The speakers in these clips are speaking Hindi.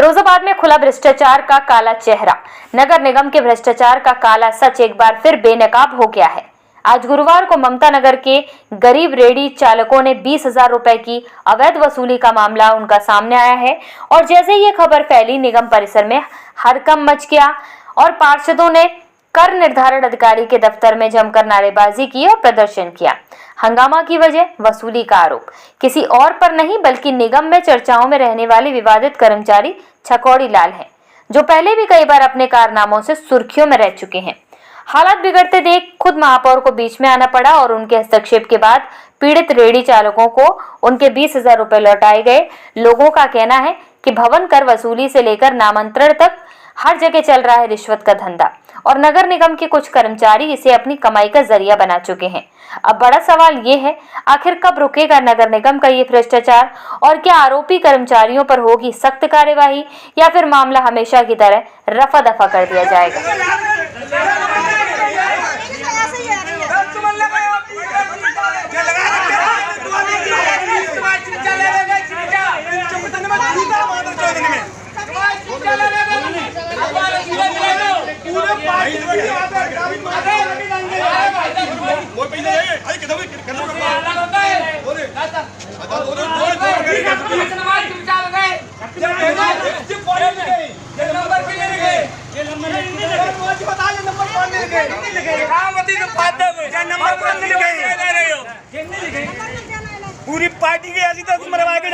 फिरोजाबाद में खुला भ्रष्टाचार का काला चेहरा। नगर निगम के भ्रष्टाचार का काला सच एक बार फिर बेनकाब हो गया है। आज गुरुवार को ममता नगर के गरीब रेडी चालकों ने 20,000 रुपए की अवैध वसूली का मामला उनका सामने आया है और जैसे ही ये खबर फैली, निगम परिसर में हड़कंप मच गया और पार्षदों ने कर निर्धारण अधिकारी के दफ्तर में जमकर नारेबाजी की और प्रदर्शन किया। हंगामा की वजह वसूली का आरोप किसी और पर नहीं बल्कि निगम में चर्चाओं में रहने वाले विवादित कर्मचारी छकौड़ी लाल हैं, जो पहले भी कई बार अपने कारनामों से सुर्खियों में रह चुके हैं। हालात बिगड़ते देख खुद महापौर को बीच में आना पड़ा और उनके हस्तक्षेप के बाद पीड़ित रेडी चालकों को उनके 20,000 रुपए लौटाए गए। लोगों का कहना है कि भवन कर वसूली से लेकर नामांतरण तक हर जगह चल रहा है रिश्वत का धंधा और नगर निगम के कुछ कर्मचारी इसे अपनी कमाई का जरिया बना चुके हैं। अब बड़ा सवाल ये है, आखिर कब रुकेगा नगर निगम का ये भ्रष्टाचार और क्या आरोपी कर्मचारियों पर होगी सख्त कार्यवाही या फिर मामला हमेशा की तरह रफा दफा कर दिया जाएगा। पूरी पार्टी के ऐसी तो मरवा के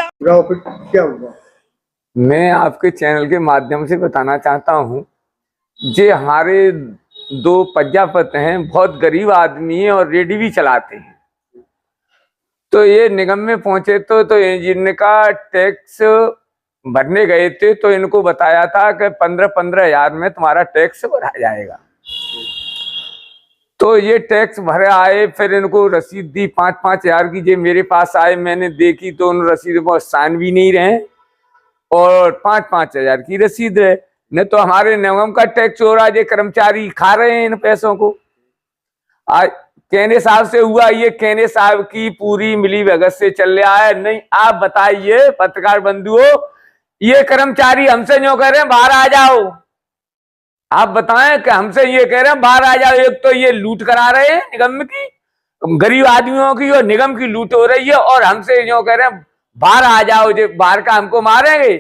क्या हुआ? मैं आपके चैनल के माध्यम से बताना चाहता हूँ, जे हमारे दो प्रजापति हैं, बहुत गरीब आदमी है और रेडी भी चलाते हैं। तो ये निगम में पहुंचे तो इनका टैक्स भरने गए थे तो इनको बताया था कि 15-15 हजार में तुम्हारा टैक्स भरा जाएगा। तो ये टैक्स भरे आए, फिर इनको रसीद दी 5-5 हजार की। जे मेरे पास आए, मैंने देखी तो उन रसीद पर साइन भी नहीं रहे और 5-5 हजार की रसीद है। न तो हमारे निगम का टैक्स हो रहा है, कर्मचारी खा रहे हैं इन पैसों को। आज कहने साहब से हुआ, ये कहने साहब की पूरी मिली भगत से चल रहा है। नहीं, आप बताइए पत्रकार बंधुओं, ये कर्मचारी हमसे जो कह रहे हैं बाहर आ जाओ, आप बताएं कि हमसे ये कह रहे हैं बाहर आ जाओ। एक तो ये लूट करा रहे हैं निगम की, गरीब आदमियों की, और निगम की लूट हो रही है और हमसे जो कह रहे हैं बाहर आ जाओ, जो बाहर का हमको मारेंगे।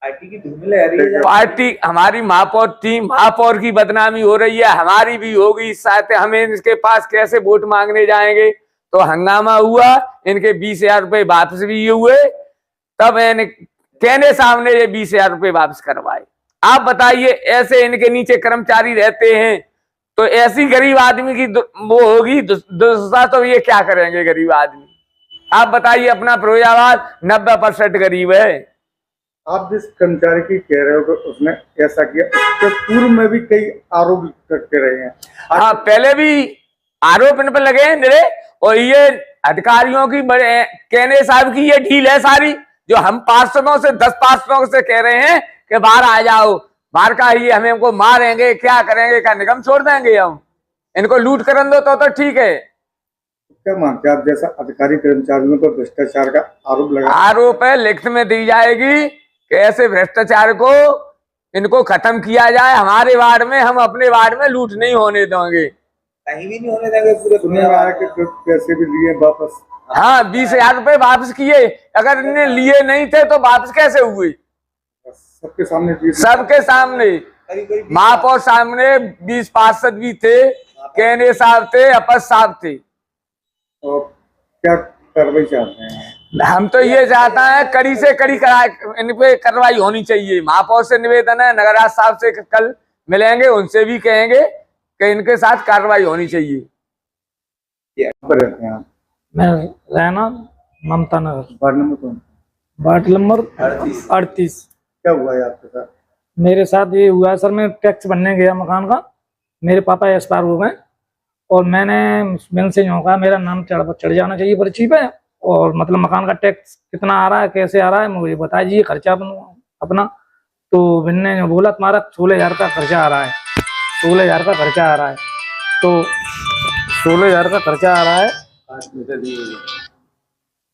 पार्टी की धूम ले रही है। पार्टी हमारी महापौर थी, महापौर की बदनामी हो रही है, हमारी भी होगी। साथ हमें इनके पास कैसे वोट मांगने जाएंगे। तो हंगामा हुआ, इनके 20,000 रुपए वापस भी हुए। तब कहने सामने ये 20,000 रुपए वापस करवाए। आप बताइए, ऐसे इनके नीचे कर्मचारी रहते हैं तो ऐसी गरीब आदमी की वो होगी दुर्दशा, तो ये क्या करेंगे गरीब आदमी। आप बताइए, अपना फिरोजाबाद 90% गरीब है। आप जिस कर्मचारी की कह रहे हो कि उसने ऐसा किया, उसके पूर्व में भी कई आरोप करते रहे हैं। हाँ, पहले भी आरोप इन पर लगे हैं निरे, और ये अधिकारियों की बड़े कहने साहब की ये ढील है सारी, जो हम पार्षदों से 10 पार्षदों से कह रहे हैं कि बाहर आ जाओ, बाहर का ही हमें हमको मारेंगे, क्या करेंगे, क्या निगम छोड़ देंगे हम, इनको लूट करन दो तो ठीक है। क्या मानते हैं आप, जैसा अधिकारी कर्मचारियों पर भ्रष्टाचार का आरोप लगा? आरोप है, लिखित में दी जाएगी कि ऐसे भ्रष्टाचार को इनको खत्म किया जाए हमारे वार्ड में। हम अपने वार्ड में लूट नहीं होने देंगे, कहीं भी नहीं होने देंगे। पूरे दुनिया के पैसे भी लिए वापस। हाँ, 20,000 रुपए वापस किए। अगर इन्हें लिए नहीं थे तो वापस कैसे हुए? सबके सामने, सबके सामने, महापौर सामने 20 पार्षद भी थे, कहने साहब थे, अपस साहब थे। और क्या कार्रवाई चाहते हैं? हम तो ये चाहता है कड़ी से कड़ी इन पे कार्रवाई होनी चाहिए। महापौर से निवेदन है, नगराज साहब से कल मिलेंगे, उनसे भी कहेंगे कि इनके साथ कार्रवाई होनी चाहिए। रहते हैं आप? मैं रहना ममता नगर, वार्ड नंबर कौन? Ward number 38। क्या हुआ है आपके साथ? मेरे साथ ये हुआ सर, मैं टैक्स भरने गया मकान का, मेरे पापा एक्सपायर हो गए और मैंने से जो कहा मेरा नाम चढ़ जाना चाहिए पर्ची पे, और मतलब मकान का टैक्स कितना आ रहा है, कैसे आ रहा है, मुझे बता दीजिए खर्चा अपना। तो मैंने बोला तुम्हारा 16,000 का खर्चा आ रहा है, 16,000 का खर्चा आ रहा है। तो 16,000 का खर्चा आ रहा है।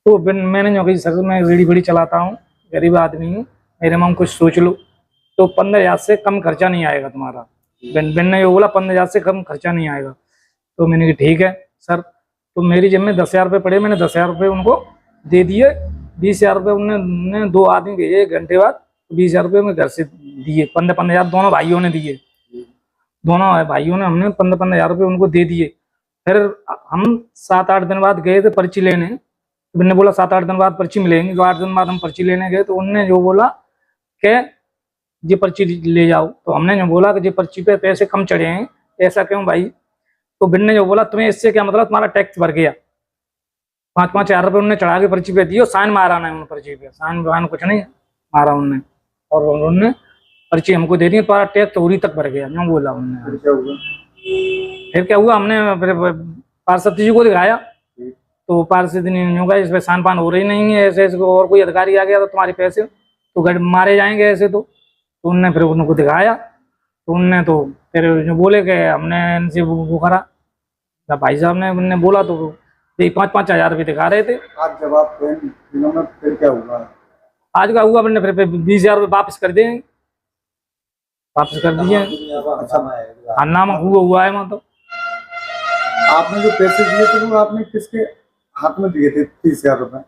तो मैंने जो कही सर, मैं रेडी चलाता हूँ, गरीब आदमी हूँ, मेरे माम कुछ सोच लो, तो 15,000 से कम खर्चा नहीं आएगा तुम्हारा। बिन ने ये बोला 15,000 से कम खर्चा नहीं आएगा। तो मैंने कहा ठीक है सर। तो मेरी जेब में 10,000 रुपये पड़े, मैंने 10,000 रुपये उनको दे दिए। 20,000 रुपये उन्होंने 2 आदमी भेजे 1 घंटे बाद, 20,000 रुपये मैं घर से दिए। 15,000 दोनों भाइयों ने दिए, दोनों भाइयों ने हमने 15,000 रुपये उनको दे दिए। फिर हम 7-8 दिन बाद गए थे पर्ची लेने। मैंने बोला 7-8 दिन बाद पर्ची मिलेंगी। तो 8 दिन बाद हम पर्ची लेने गए तो उनने जो बोला कि ये पर्ची ले जाओ। तो हमने जो बोला कि ये पर्ची पे पैसे कम चढ़े हैं, ऐसा क्यों भाई? तो बिन ने जो बोला तुम्हें इससे क्या मतलब, तुम्हारा टैक्स भर गया। 5-5 हज़ार रुपये उन्होंने चढ़ा के पर्ची पे दिए। साइन मारा नहीं उन्होंने पर्ची पे, साइन कुछ नहीं मारा उन्होंने, और उन्होंने पर्ची हमको दे दी। तुम्हारा टैक्स चोरी तक भर गया, क्यों बोला उन्होंने। फिर क्या हुआ, हमने पार्षद जी को दिखाया। तो पार्षद ने यूँ कहा इसमें सान पान हो रही नहीं है, ऐसे और कोई अधिकारी आ गया तो तुम्हारे पैसे तो मारे जाएंगे ऐसे। तो उनने फिर उनको दिखाया। तो उनने तो फिर जो बोले कि हमने इनसे वो करा, भाई साहब ने उनने बोला तो 5-5 हज़ार रुपये दिखा रहे थे। आज जब आप फिर क्या हुआ? आज का हुआ मैंने फिर 20,000 रुपये वापस कर दिए, वापस कर दिए। हाँ नाम हुआ है मतलब। आपने जो पैसे दिए थे वो आपने किसके हाथ में दिए थे? 30,000 रुपए?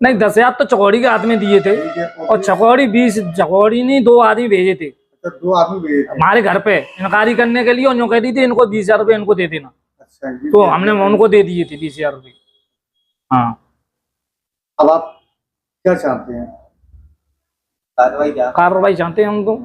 नहीं, 10,000 तो चकौड़ी के हाथ में दिए थे, और चकौड़ी 20 चकौड़ी नहीं 2 आदमी भेजे थे। अच्छा, 2 आदमी भेजे थे हमारे घर पे इनकारी करने के लिए। और यूँ कह दी थी इनको 20,000 रुपये इनको दे देना। अच्छा जी, तो हमने उनको दे दिए थे 20,000 रुपये। हाँ, अब आप क्या चाहते हैं? कार्रवाई चाहते हैं हम तो।